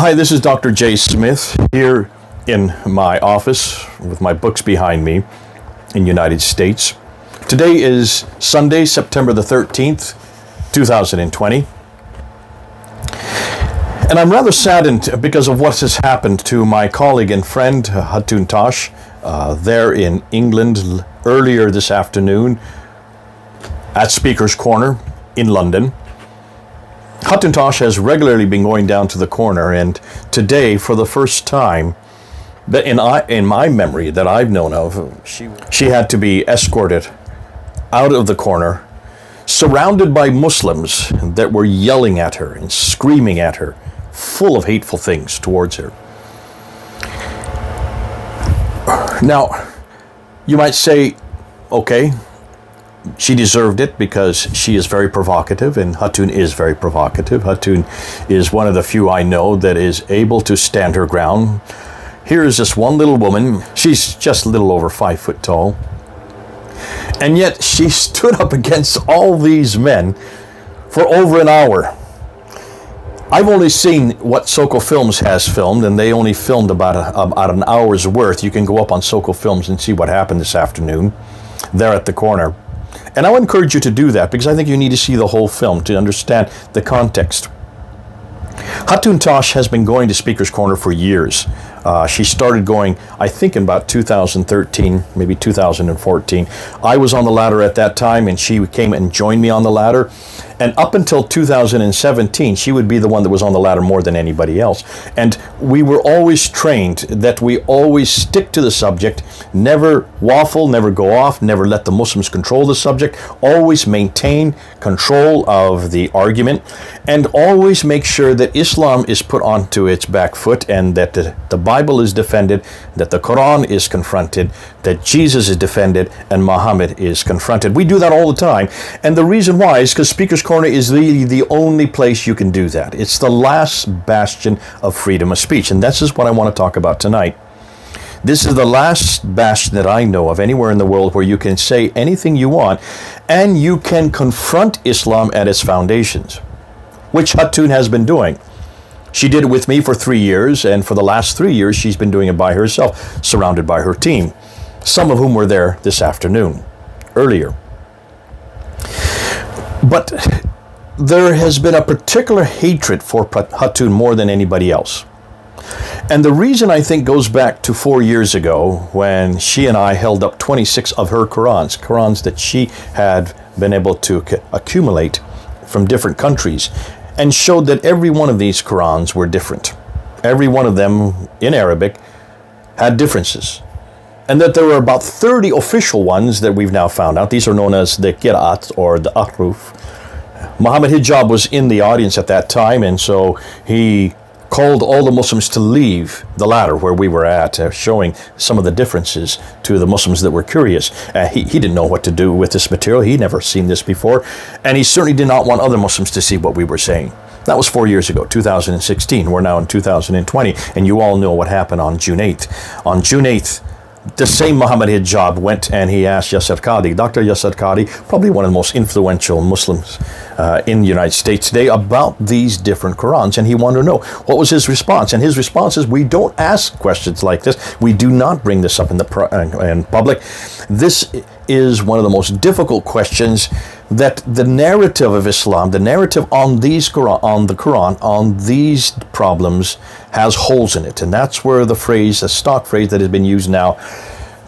Hi, this is Dr. J. Smith here in my office with my books behind me in the United States. Today is Sunday, September the 13th, 2020. And I'm rather saddened because of what has happened to my colleague and friend, Hatun Tash, there in England earlier this afternoon at Speaker's Corner in London. Hatun Tash has regularly been going down to the corner, and today, for the first time that in my memory that I've known of, she had to be escorted out of the corner, surrounded by Muslims that were yelling at her and screaming at her, full of hateful things towards her. Now, you might say, okay, she deserved it because she is very provocative, and Hatun is very provocative. Hatun is one of the few I know that is able to stand her ground. Here is this one little woman. She's just a little over 5 foot tall. And yet she stood up against all these men for over an hour. I've only seen what Soko Films has filmed, and they only filmed about an hour's worth. You can go up on Soko Films and see what happened this afternoon there at the corner. And I would encourage you to do that because I think you need to see the whole film to understand the context. Hatun Tash has been going to Speaker's Corner for years. She started going, I think, in about 2013, maybe 2014. I was on the ladder at that time, and she came and joined me on the ladder. And up until 2017, she would be the one that was on the ladder more than anybody else. And we were always trained that we always stick to the subject, never waffle, never go off, never let the Muslims control the subject, always maintain control of the argument, and always make sure that Islam is put onto its back foot and that the Bible is defended, that the Qur'an is confronted, that Jesus is defended, and Muhammad is confronted. We do that all the time. And the reason why is because Speaker's Corner is really the only place you can do that. It's the last bastion of freedom of speech. And this is what I want to talk about tonight. This is the last bastion that I know of anywhere in the world where you can say anything you want and you can confront Islam at its foundations, which Hatun has been doing. She did it with me for 3 years, and for the last 3 years, she's been doing it by herself, surrounded by her team, some of whom were there this afternoon, earlier. But there has been a particular hatred for Hatun more than anybody else. And the reason, I think, goes back to 4 years ago when she and I held up 26 of her Qur'ans that she had been able to accumulate from different countries, and showed that every one of these Qur'ans were different. Every one of them, in Arabic, had differences. And that there were about 30 official ones that we've now found out. These are known as the Qira'at or the Ahruf. Muhammad Hijab was in the audience at that time, and so he called all the Muslims to leave the ladder where we were at, showing some of the differences to the Muslims that were curious. He didn't know what to do with this material. He'd never seen this before, and he certainly did not want other Muslims to see what we were saying. That was 4 years ago, 2016. We're now in 2020, and you all know what happened on June 8th. On June 8th, the same Muhammad Hijab went and he asked Yasir Qadhi, Dr. Yasir Qadhi, probably one of the most influential Muslims in the United States today, about these different Qur'ans, and he wanted to know what was his response. And his response is, we don't ask questions like this. We do not bring this up in public. This is one of the most difficult questions that the narrative of Islam, the narrative on these on the Quran, on these problems has holes in it. And that's where the phrase, a stock phrase that has been used now,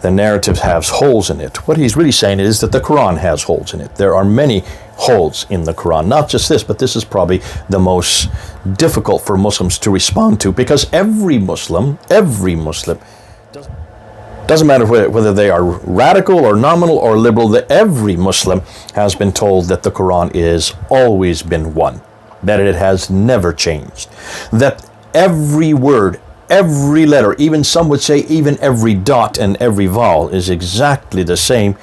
the narrative has holes in it. What he's really saying is that the Quran has holes in it. There are many holes in the Quran. Not just this, but this is probably the most difficult for Muslims to respond to, because every Muslim, doesn't matter whether they are radical or nominal or liberal, that every Muslim has been told that the Quran is always been one, that it has never changed, that every word, every letter, even some would say even every dot and every vowel is exactly the same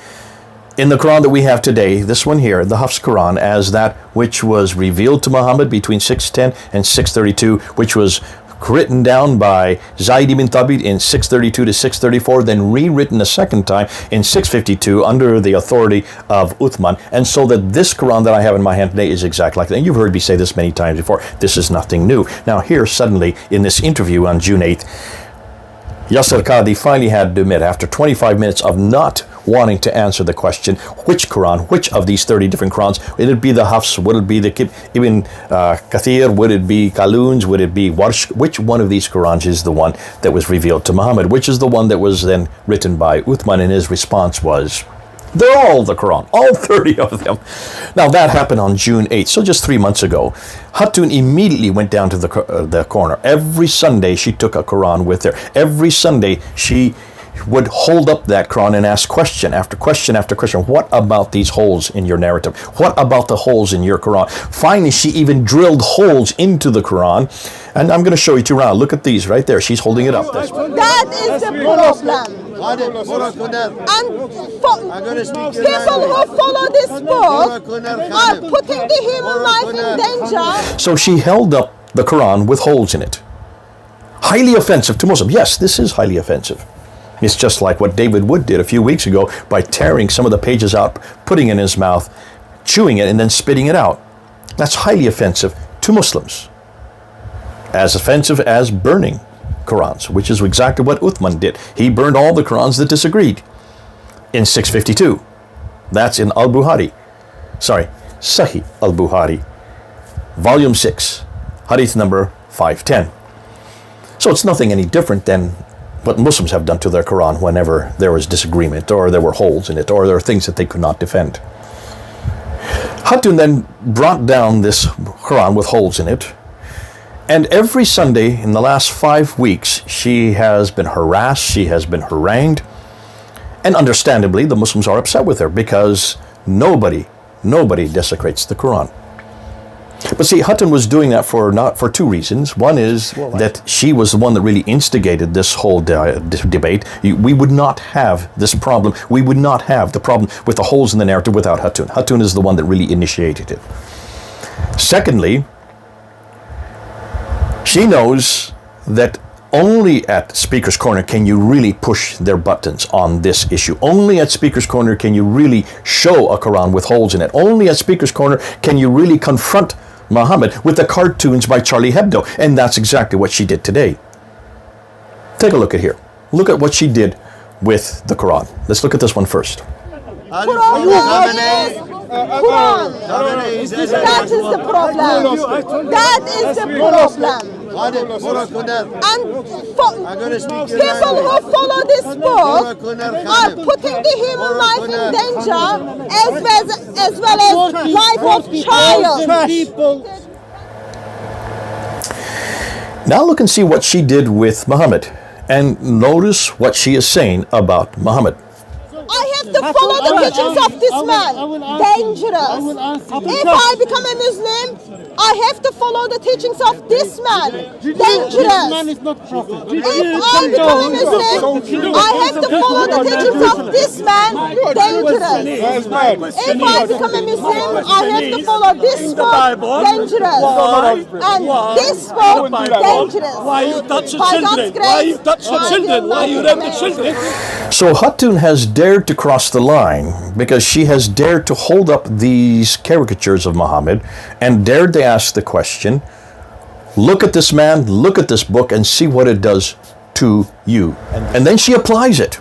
in the Quran that we have today, this one here, the Hafs Quran, as that which was revealed to Muhammad between 610 and 632, which was written down by Zayd ibn Thabit in 632 to 634, then rewritten a second time in 652 under the authority of Uthman. And so that this Quran that I have in my hand today is exactly like that. And you've heard me say this many times before. This is nothing new. Now here suddenly in this interview on June 8th, Yasser Qadhi finally had to admit, after 25 minutes of not wanting to answer the question, which Quran, which of these 30 different Qurans, would it be the Hafs, would it be the Ibn Kathir, would it be Qalun's, would it be Warsh, which one of these Qurans is the one that was revealed to Muhammad, which is the one that was then written by Uthman, and his response was, they're all the Quran, all 30 of them. Now that happened on June 8th, so just 3 months ago. Hatun immediately went down to the corner. Every Sunday she took a Quran with her. Every Sunday she would hold up that Quran and ask question after question after question. What about these holes in your narrative? What about the holes in your Quran? Finally, she even drilled holes into the Quran. And I'm going to show you two around. Look at these right there. She's holding it up. That is the problem. And people who follow this book are putting the human life in danger. So she held up the Quran with holes in it. Highly offensive to Muslims. Yes, this is highly offensive. It's just like what David Wood did a few weeks ago by tearing some of the pages out, putting it in his mouth, chewing it, and then spitting it out. That's highly offensive to Muslims. As offensive as burning Qurans, which is exactly what Uthman did. He burned all the Qurans that disagreed in 652. That's in Sahih al-Bukhari, volume 6, hadith number 510. So it's nothing any different than what Muslims have done to their Quran whenever there was disagreement, or there were holes in it, or there are things that they could not defend. Hatun then brought down this Quran with holes in it, and every Sunday in the last 5 weeks, she has been harassed, she has been harangued, and understandably, the Muslims are upset with her because nobody desecrates the Quran. But see, Hatun was doing that for two reasons. One is that she was the one that really instigated this whole debate. We would not have this problem. We would not have the problem with the holes in the narrative without Hatun. Hatun is the one that really initiated it. Secondly, she knows that only at Speaker's Corner can you really push their buttons on this issue. Only at Speaker's Corner can you really show a Quran with holes in it. Only at Speaker's Corner can you really confront Muhammad with the cartoons by Charlie Hebdo. And that's exactly what she did today. Take a look at here. Look at what she did with the Quran. Let's look at this one first. Quran. That is the problem. That is the problem. And people who follow this book are putting the human life in danger as well as life of child. Now look and see what she did with Muhammad, and notice what she is saying about Muhammad. I have to follow the teachings of this man. Dangerous. If I become a Muslim, I have to follow the teachings of this man. Dangerous. This man is not prophet. If I become a Muslim, I have to follow the teachings of this man. Dangerous. If I become a Muslim, I have to follow this book. Dangerous. And this book, dangerous. Why are you touching children? Why are you touching children? Why are you raping children? So Hatun has dared to cross the line because she has dared to hold up these caricatures of Muhammad and dared to ask the question, look at this man, look at this book, and see what it does to you. And then she applies it,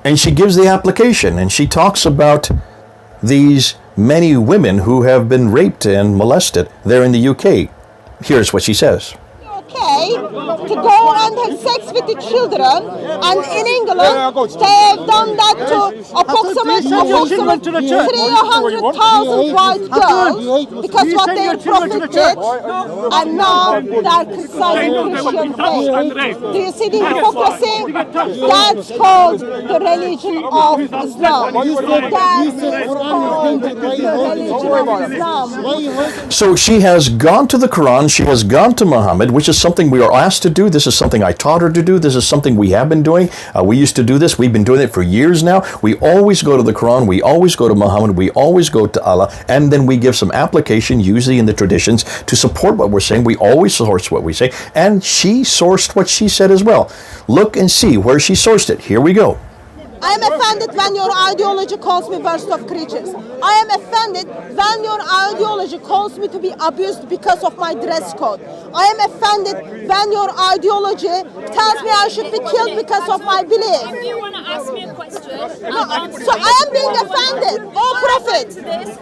and she gives the application, and she talks about these many women who have been raped and molested there in the UK. Here's what she says. Okay, to go and have sex with the children, and in England they have done that to approximately 300,000 white girls because what their prophet did, and now they're criticizing Christian faith. Do you see the hypocrisy? That's called the religion of Islam. That is called the religion of Islam. So she has gone to the Quran, she has gone to Muhammad, which is something we are asked to do. This is is something I taught her to do. This is something we have been doing. We used to do this. We've been doing it for years now. We always go to the Quran. We always go to Muhammad. We always go to Allah. And then we give some application, usually in the traditions, to support what we're saying. We always source what we say. And she sourced what she said as well. Look and see where she sourced it. Here we go. I am offended when your ideology calls me worst of creatures. I am offended when your ideology calls me to be abused because of my dress code. I am offended when your ideology tells me I should be killed because of my belief. If you want to ask me a question, So I am being offended. Oh Prophet,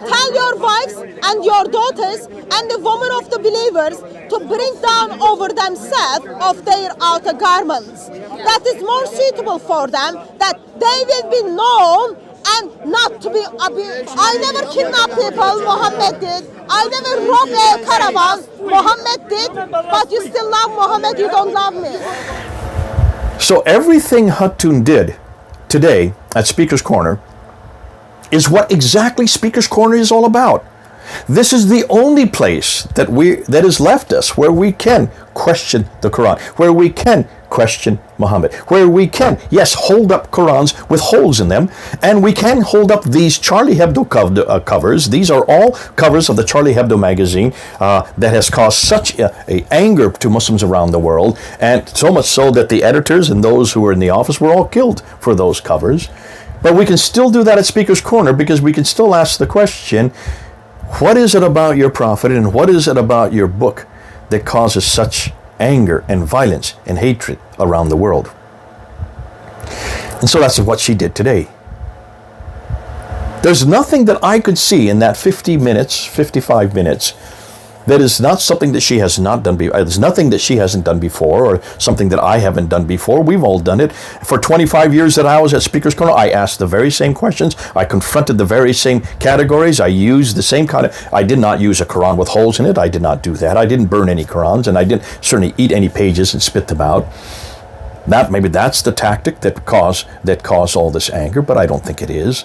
tell your wives and your daughters and the women of the believers to bring down over themselves of their outer garments. That is more suitable for them, that they will be known and not to be abused. I never kidnapped people, Muhammad did. I never robbed a caravan, Muhammad did. But you still love Muhammad, you don't love me. So everything Hatun did today at Speaker's Corner is what exactly Speaker's Corner is all about. This is the only place that has left us where we can question the Quran, where we can question Muhammad, where we can, yes, hold up Qurans with holes in them, and we can hold up these Charlie Hebdo covers. These are all covers of the Charlie Hebdo magazine that has caused such a anger to Muslims around the world, and so much so that the editors and those who were in the office were all killed for those covers. But we can still do that at Speaker's Corner because we can still ask the question, what is it about your prophet and what is it about your book that causes such anger and violence and hatred around the world? And so that's what she did today. There's nothing that I could see in that 50 minutes, 55 minutes, that is not something that she has not done before. There's nothing that she hasn't done before or something that I haven't done before. We've all done it. For 25 years that I was at Speaker's Corner, I asked the very same questions. I confronted the very same categories. I used the same kind of... I did not use a Quran with holes in it. I did not do that. I didn't burn any Qurans, and I didn't certainly eat any pages and spit them out. Maybe that's the tactic that caused all this anger, but I don't think it is.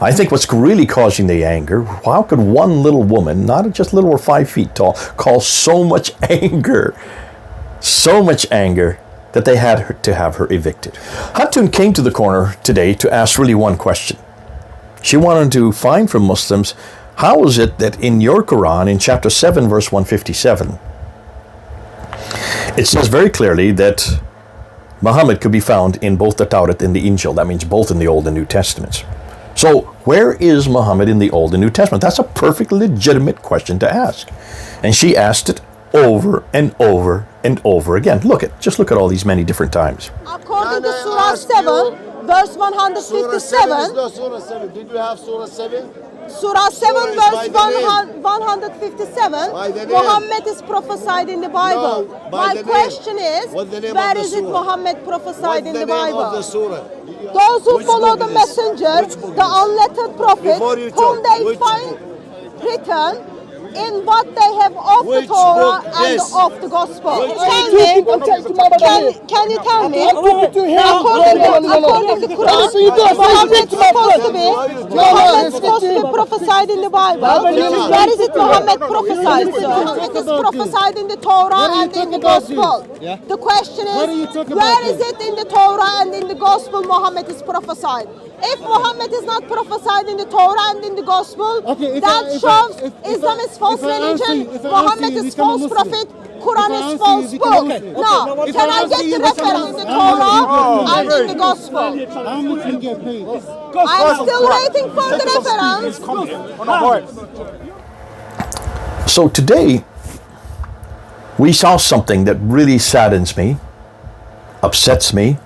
I think what's really causing the anger, how could one little woman, not just little or 5 feet tall, cause so much anger that they had to have her evicted? Hatun came to the corner today to ask really one question. She wanted to find from Muslims, how is it that in your Quran, in chapter 7, verse 157, it says very clearly that Muhammad could be found in both the Tawrat and the Injil. That means both in the Old and New Testaments. So where is Muhammad in the Old and New Testament? That's a perfectly legitimate question to ask. And she asked it over and over and over again. Just look at all these many different times. According to Surah 7, verse 157. Surah 7. Did you have Surah 7? Surah 7 verse 157, Muhammad is prophesied in the Bible. My question is, where is it Muhammad prophesied in the Bible? Those who follow the messenger, the unlettered prophet, whom they find written in what they have of the Torah and of the Gospel. Can you tell me, according to Qur'an, Muhammad is supposed to be prophesied in the Bible. Where is it Muhammad prophesied? Muhammad is prophesied in the Torah and in the Gospel. The question is, where is it in the Torah and in the Gospel Muhammad is prophesied? If Muhammad is not prophesied in the Torah and in the Gospel, that shows Islam is false religion, Muhammad is false prophet, Quran is false book. Now, can I get the reference in the Torah and in the Gospel? I'm still waiting for the reference. So today, we saw something that really saddens me, upsets me.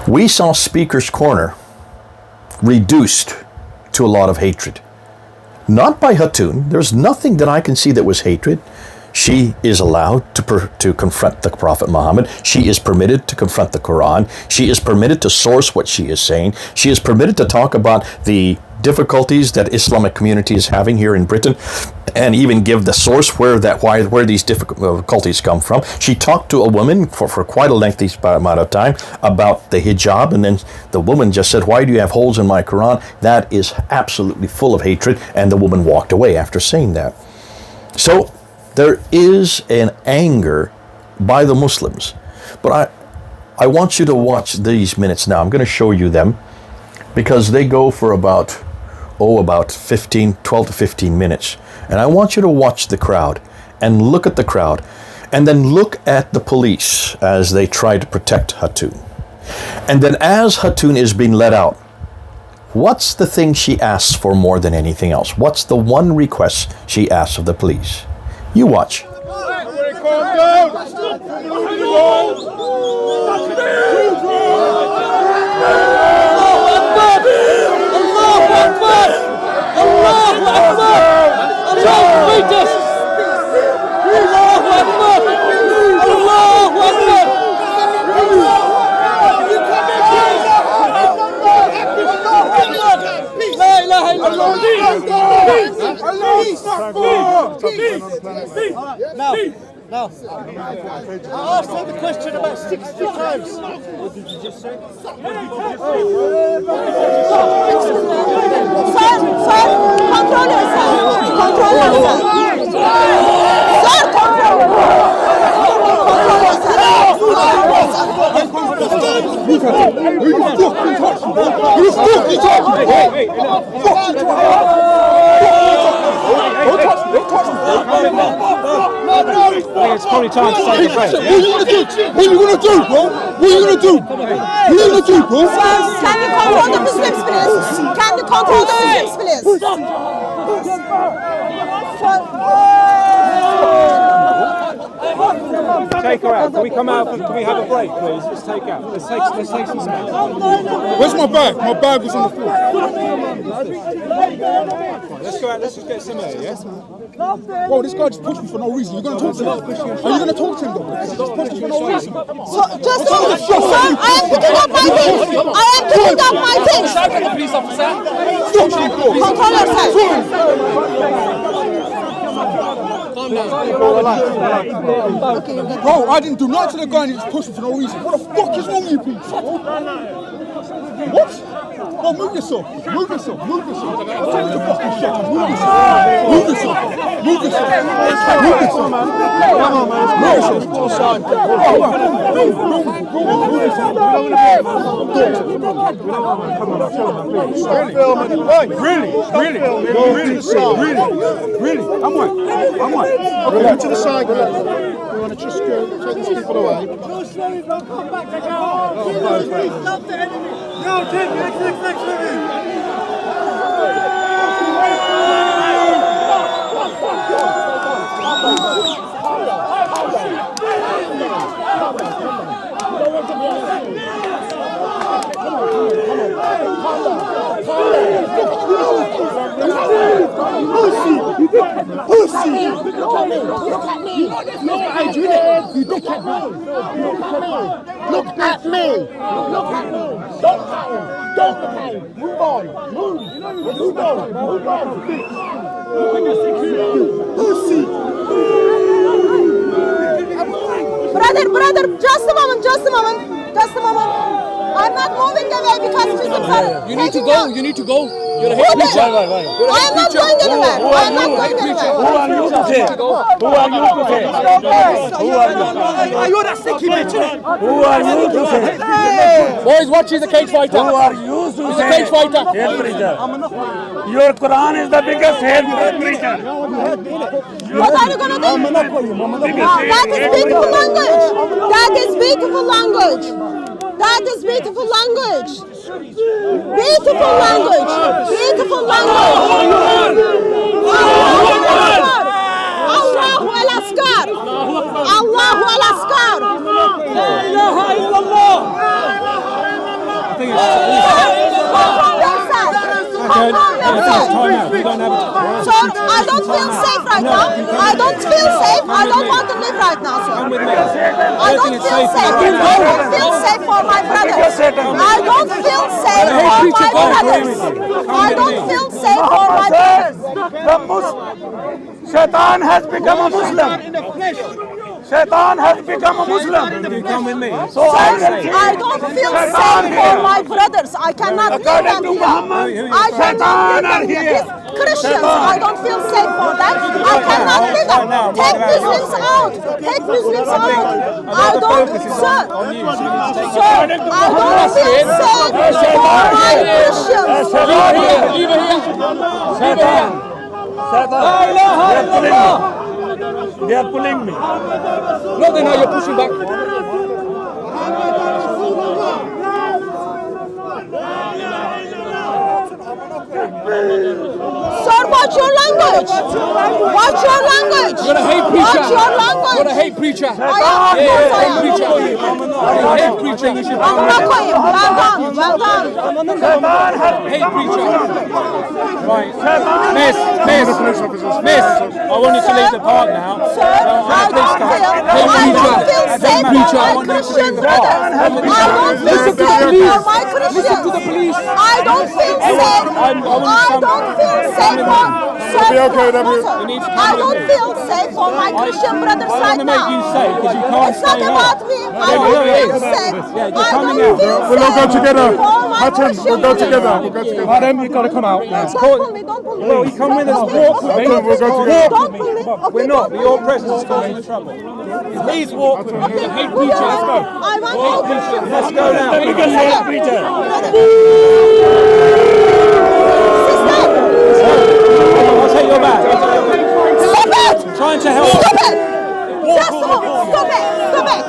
We saw Speaker's Corner reduced to a lot of hatred. Not by Hatun. There's nothing that I can see that was hatred. She is allowed to confront the Prophet Muhammad. She is permitted to confront the Quran. She is permitted to source what she is saying. She is permitted to talk about the difficulties that Islamic community is having here in Britain, and even give the source where these difficulties come from. She talked to a woman for quite a lengthy amount of time about the hijab, and then the woman just said, "Why do you have holes in my Quran?" That is absolutely full of hatred, and the woman walked away after saying that. So there is an anger by the Muslims. But I want you to watch these minutes now. I'm going to show you them because they go for about 12 to 15 minutes. And I want you to watch the crowd and look at the crowd and then look at the police as they try to protect Hatun. And then as Hatun is being let out, what's the thing she asks for more than anything else? What's the one request she asks of the police? You watch. Now, I asked her the question about 60 times. What did you just say? Sir, control yourself. Control yourself. Sir, control It's probably time to take a break. What are you gonna do? What are you gonna do, bro? What are you gonna do? What are you gonna do, bro? Can you control the Muslims, please? Can you control the Muslims, please? Take her out. Can we come out? Can we have a break, please? Let's take out. Let's take some space. Where's my bag? My bag was on the floor. Let's go out. Let's just get some air, yeah? Bro, this guy just pushed me for no reason. You're gonna talk to him? Are you gonna talk to him though? He just pushed me for no reason. So, just a moment. Sir, I am picking up my things. I am picking up my things. Control yourself. Bro, I didn't do nothing to the guy and he just pushed me for no reason. What the fuck is wrong with you people? What? Bro, move yourself. Move yourself. Move yourself. Take the fucking shit. Move yourself. Move yourself. Move yourself. Move yourself. Come on, man. Move yourself. Really? I'm what? Okay, go to the side, guys. We want to just go take these people away. No, take next. Pussy! Look at me! Don't move on! Pussy! Brother, just a moment. I'm not moving away because Muslims are You need to go. You need to go. You're a hate preacher. I am not going anywhere. Who are you to say? Are you that sticky bitch? Who are you to say? Boys, watch, he's a cage fighter. Who are you to He's say? a cage fighter. Hate preacher. Your Quran is the biggest hate preacher. What are you gonna do? That is beautiful language. That is beautiful language. Beautiful language. Allahu al-Askar. La ilaha illallah. Sir, I don't feel safe right now. I don't want to live right now, sir. I don't feel safe. For my brothers. I don't feel safe for my brothers. Shaitan has become a Muslim. Shaitan has become a Muslim. You come with me. So I don't feel safe for my brothers. I cannot leave them here. I cannot leave them here. Christians, I don't feel safe for them. I cannot be them. Take Muslims out. Take Muslims out. I don't, sir, I don't feel safe for my Christians. They are pulling me. No, they know you're pushing back. Sir, what's your language? What's your language? You're a hate preacher. What's your language? You're a hate preacher. I am. Yes, I am. Hate preacher. You should Amına koyayım. Well done. Well done. hate preacher. Right. Miss. I want you to leave the park now. Sir, I don't feel safe for my Christian brothers. I don't feel safe for my Christians. I don't feel safe. I don't feel safe for. I don't feel safe for my Christian brothers right now. Make you safe because you can't It's not stay about up. me. I don't feel safe. I don't feel We'll all go safe together. for my Hatun, Christian we'll go together. brothers. We'll go together. Madam, you've got to come out. Don't pull me, don't pull me. Well, you come with us, walk with me. We'll go together. Don't pull me. Okay, We're not, but don't your pull me. presence is causing trouble. Please walk with me. You're a hate Okay, preacher. Let's go. I want to Let's go now. I'll take your back. Stop it! Trying to help. Stop it! Just stop it! Stop it!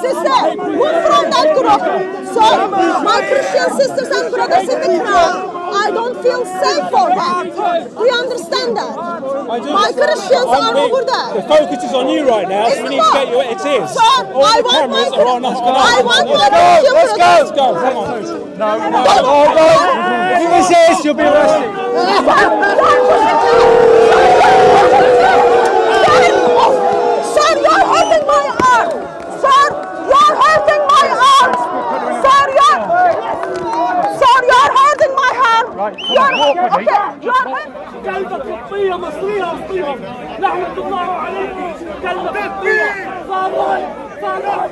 Sister, move from that group. So, my Christian sisters and brothers in the crowd, I don't feel safe for them. Do you understand that? My Christians are over there. The focus is on you right now, so we need to get you. It is. Sir, All I the want cameras my are on us. I want my Christian Let's go. brothers. Let's go. Come on. If you resist, you'll be arrested. Sir, you're hurting my arm. Sir, you're hurting my arm. Sir, you're hurting my arm. You're كلمة قبطية مصرية أصلية لعنة الله عليكم كلمة قبطية صالح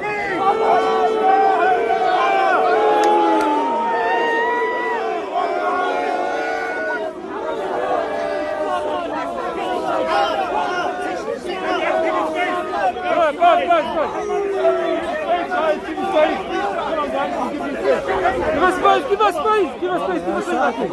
Give us space.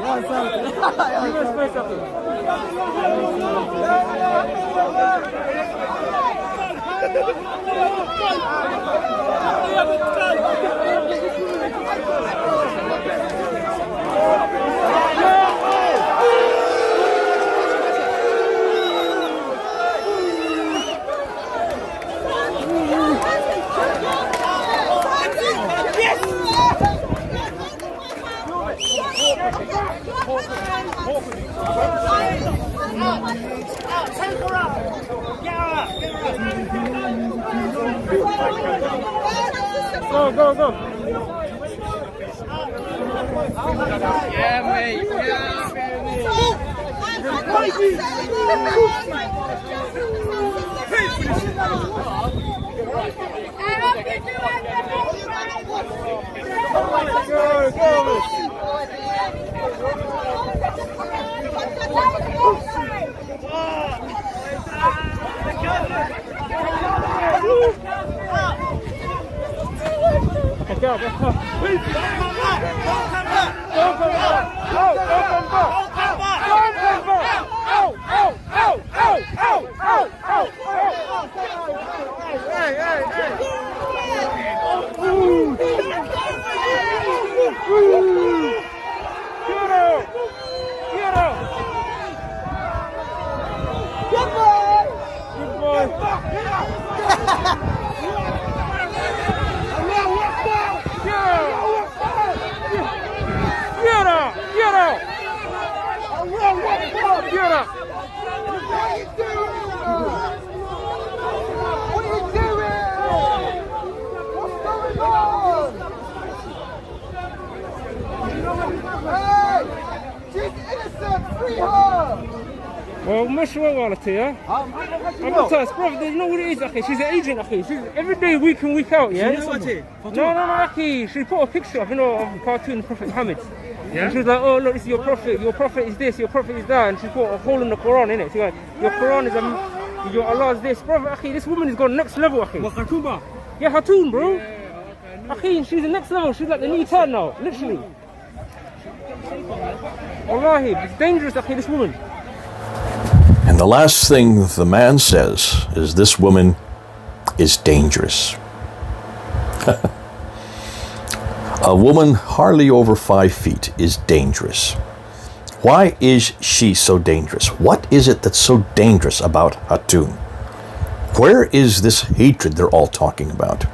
Go. Yeah, mate. Well, mashallah wallah, yeah. I'm not touched, brother. You know what it is, okay? She's an agent, okay. She's every day, week in, week out, yeah. No, okay. She put a picture of, of a cartoon Prophet Muhammad. Yeah. And she was like, oh look, this is your prophet. Your prophet is this. Your prophet is that. And she put a hole in the Quran, innit? She's like, your Quran is your Allah is this, brother. Okay, this woman has gone next level, okay. Yeah, Hatun, bro. Okay, she's the next level. She's like the new turn now, literally. Wallahi, it's dangerous, okay, this woman. And the last thing the man says is this woman is dangerous. A woman hardly over 5 feet is dangerous. Why is she so dangerous? What is it that's so dangerous about Hatun? Where is this hatred they're all talking about?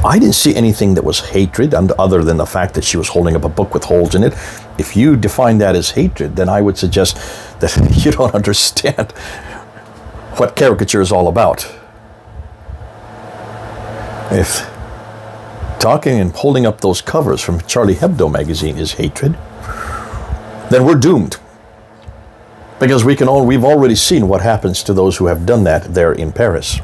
I didn't see anything that was hatred other than the fact that she was holding up a book with holes in it. If you define that as hatred, then I would suggest that you don't understand what caricature is all about. If talking and holding up those covers from Charlie Hebdo magazine is hatred, then we're doomed. Because we've already seen what happens to those who have done that there in Paris.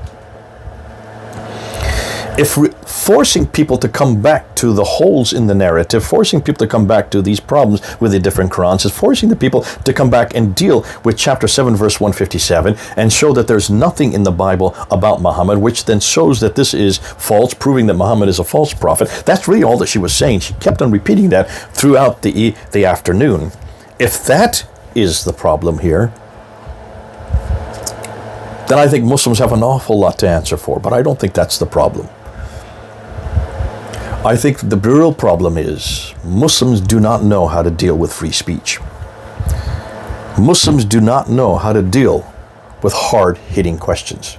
If forcing people to come back to the holes in the narrative, forcing people to come back to these problems with the different Qur'ans, is forcing the people to come back and deal with chapter 7, verse 157, and show that there's nothing in the Bible about Muhammad, which then shows that this is false, proving that Muhammad is a false prophet. That's really all that she was saying. She kept on repeating that throughout the afternoon. If that is the problem here, then I think Muslims have an awful lot to answer for, but I don't think that's the problem. I think the real problem is Muslims do not know how to deal with free speech. Muslims do not know how to deal with hard-hitting questions.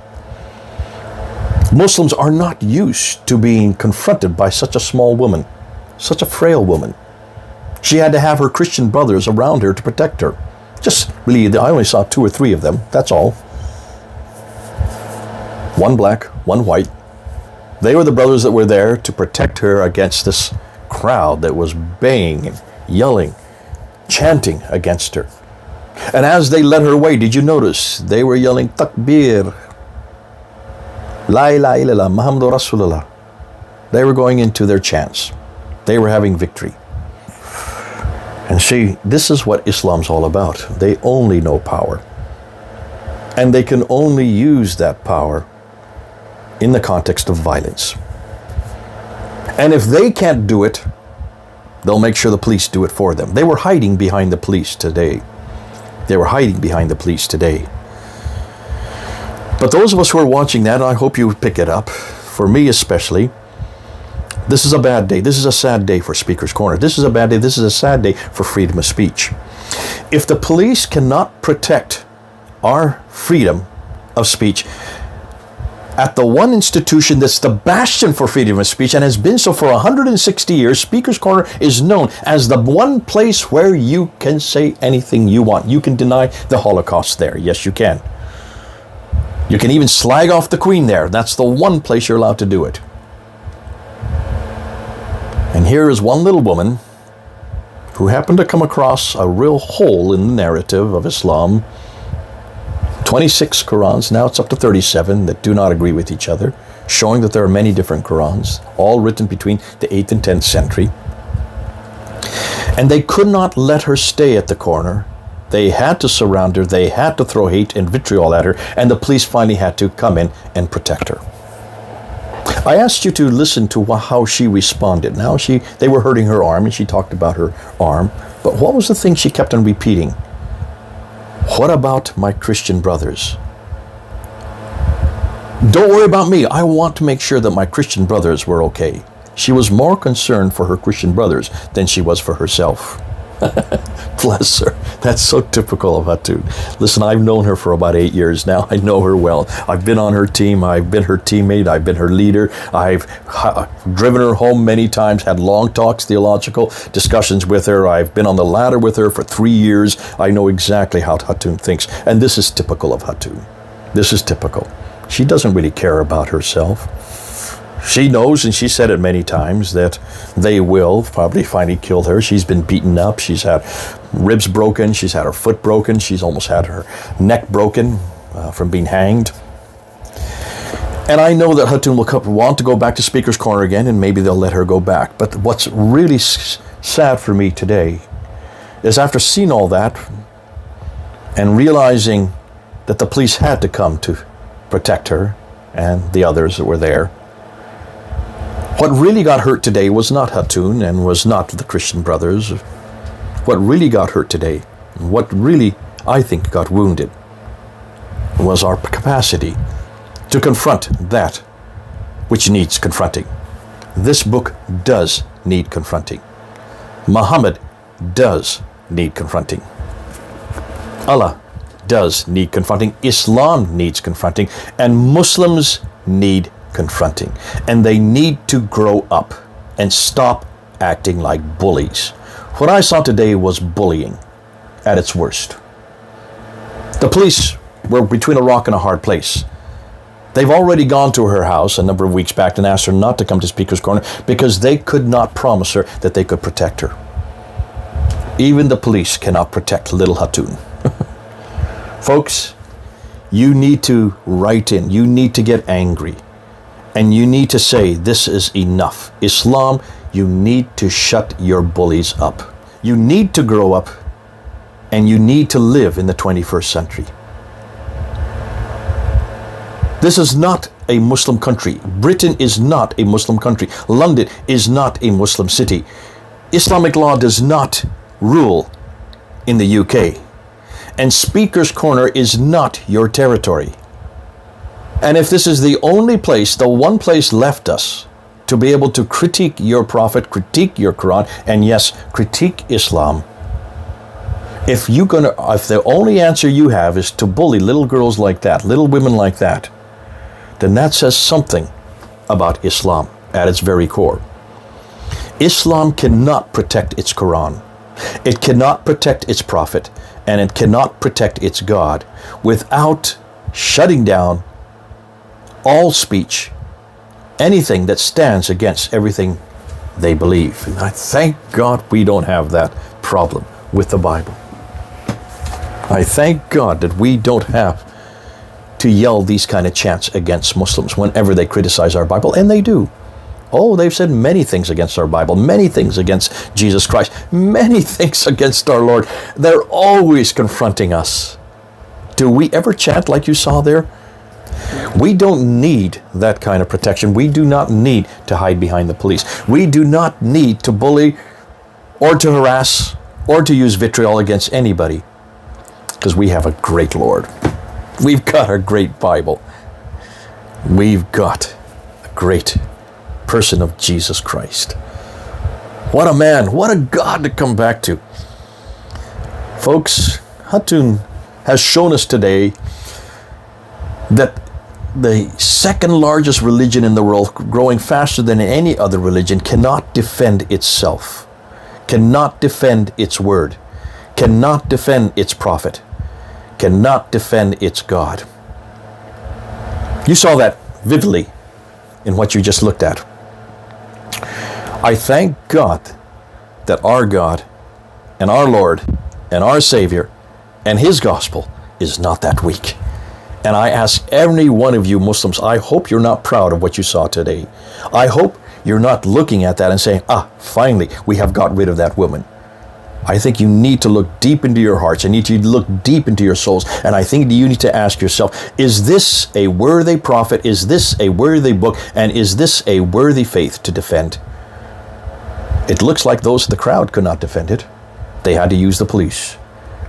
Muslims are not used to being confronted by such a small woman, such a frail woman. She had to have her Christian brothers around her to protect her. Just really, I only saw 2 or 3 of them, that's all. One black, one white. They were the brothers that were there to protect her against this crowd that was baying and yelling, chanting against her. And as they led her away, did you notice they were yelling Takbir, La ilaha illallah, Muhammadur Rasulullah. They were going into their chants. They were having victory. And see, this is what Islam's all about. They only know power. And they can only use that power in the context of violence. And if they can't do it, they'll make sure the police do it for them. They were hiding behind the police today. They were hiding behind the police today. But those of us who are watching that, I hope you pick it up, for me especially, this is a bad day. This is a sad day for Speaker's Corner. This is a bad day. This is a sad day for freedom of speech. If the police cannot protect our freedom of speech, at the one institution that's the bastion for freedom of speech and has been so for 160 years, Speaker's Corner is known as the one place where you can say anything you want. You can deny the Holocaust there. Yes, you can. You can even slag off the Queen there. That's the one place you're allowed to do it. And here is one little woman who happened to come across a real hole in the narrative of Islam. 26 Qur'ans, now it's up to 37, that do not agree with each other, showing that there are many different Qur'ans, all written between the 8th and 10th century. And they could not let her stay at the corner. They had to surround her, they had to throw hate and vitriol at her, and the police finally had to come in and protect her. I asked you to listen to how she responded. Now they were hurting her arm, and she talked about her arm, but what was the thing she kept on repeating? What about my Christian brothers? Don't worry about me. I want to make sure that my Christian brothers were okay. She was more concerned for her Christian brothers than she was for herself. Bless her. That's so typical of Hatun. Listen, I've known her for about 8 years now. I know her well. I've been on her team. I've been her teammate. I've been her leader. I've driven her home many times, had long talks, theological discussions with her. I've been on the ladder with her for 3 years. I know exactly how Hatun thinks. And this is typical of Hatun. This is typical. She doesn't really care about herself. She knows, and she said it many times, that they will probably finally kill her. She's been beaten up. She's had ribs broken. She's had her foot broken. She's almost had her neck broken from being hanged. And I know that Hatun will want to go back to Speaker's Corner again, and maybe they'll let her go back. But what's really sad for me today is, after seeing all that and realizing that the police had to come to protect her and the others that were there, what really got hurt today was not Hatun and was not the Christian brothers. What really got hurt today, what really, I think, got wounded, was our capacity to confront that which needs confronting. This book does need confronting. Muhammad does need confronting. Allah does need confronting. Islam needs confronting. And Muslims need confronting. And they need to grow up and stop acting like bullies. What I saw today was bullying at its worst. The police were between a rock and a hard place. They've already gone to her house a number of weeks back and asked her not to come to Speaker's Corner because they could not promise her that they could protect her. Even the police cannot protect little Hatun. Folks, you need to write in. You need to get angry. And you need to say, this is enough. Islam, you need to shut your bullies up. You need to grow up, and you need to live in the 21st century. This is not a Muslim country. Britain is not a Muslim country. London is not a Muslim city. Islamic law does not rule in the UK. And Speaker's Corner is not your territory. And if this is the only place, the one place left us to be able to critique your prophet, critique your Quran, and yes, critique Islam, if the only answer you have is to bully little girls like that, little women like that, then that says something about Islam at its very core. Islam cannot protect its Quran. It cannot protect its prophet, and it cannot protect its God without shutting down all speech, anything that stands against everything they believe. And I thank God we don't have that problem with the Bible. I thank God that we don't have to yell these kind of chants against Muslims whenever they criticize our Bible, and they do. Oh, they've said many things against our Bible, many things against Jesus Christ, many things against our Lord. They're always confronting us. Do we ever chant like you saw there? We don't need that kind of protection. We do not need to hide behind the police. We do not need to bully or to harass or to use vitriol against anybody, because we have a great Lord. We've got a great Bible. We've got a great person of Jesus Christ. What a man, what a God to come back to. Folks, Hatun has shown us today that the second largest religion in the world, growing faster than any other religion, cannot defend itself, cannot defend its word, cannot defend its prophet, cannot defend its God. You saw that vividly in what you just looked at. I thank God that our God and our Lord and our Savior and His gospel is not that weak. And I ask every one of you Muslims, I hope you're not proud of what you saw today. I hope you're not looking at that and saying, finally, we have got rid of that woman. I think you need to look deep into your hearts. You need to look deep into your souls. And I think you need to ask yourself, is this a worthy prophet? Is this a worthy book? And is this a worthy faith to defend? It looks like those in the crowd could not defend it. They had to use the police.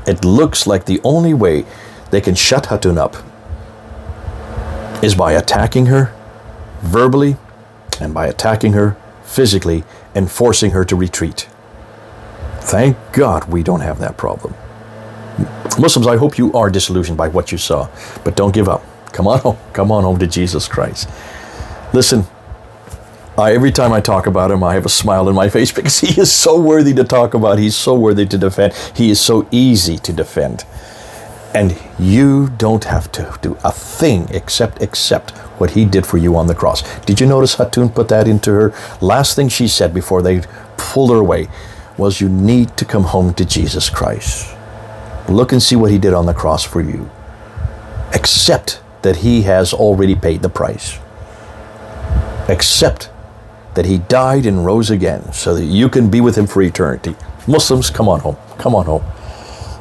It looks like the only way they can shut Hatun up is by attacking her verbally and by attacking her physically and forcing her to retreat. Thank God we don't have that problem. Muslims, I hope you are disillusioned by what you saw, but don't give up. Come on home. Come on home to Jesus Christ. Listen, every time I talk about him, I have a smile on my face because he is so worthy to talk about. He's so worthy to defend. He is so easy to defend. And you don't have to do a thing except accept what he did for you on the cross. Did you notice Hatun put that into her? Last thing she said before they pulled her away was, you need to come home to Jesus Christ. Look and see what he did on the cross for you. Accept that he has already paid the price. Accept that he died and rose again so that you can be with him for eternity. Muslims, come on home. Come on home.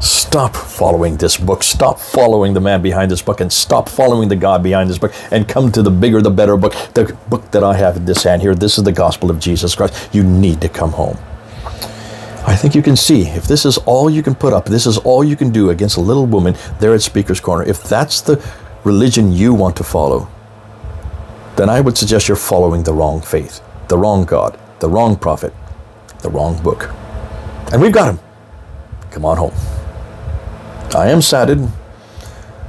Stop following this book. Stop following the man behind this book, and stop following the God behind this book, and come to the bigger, the better book, the book that I have in this hand here. This is the gospel of Jesus Christ. You need to come home. I think you can see, if this is all you can put up, this is all you can do against a little woman there at Speaker's Corner, if that's the religion you want to follow, then I would suggest you're following the wrong faith, the wrong God, the wrong prophet, the wrong book. And we've got him. Come on home. I am saddened,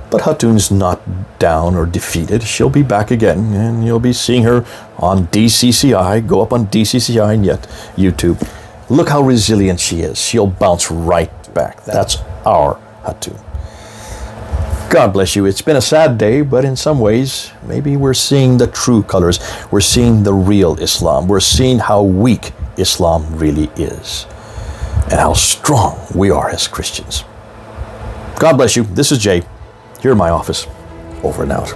but Hatun's not down or defeated. She'll be back again, and you'll be seeing her on DCCI. Go up on DCCI and yet YouTube. Look how resilient she is. She'll bounce right back. That's our Hatun. God bless you. It's been a sad day, but in some ways, maybe we're seeing the true colors. We're seeing the real Islam. We're seeing how weak Islam really is, and how strong we are as Christians. God bless you. This is Jay, here in my office. Over and out.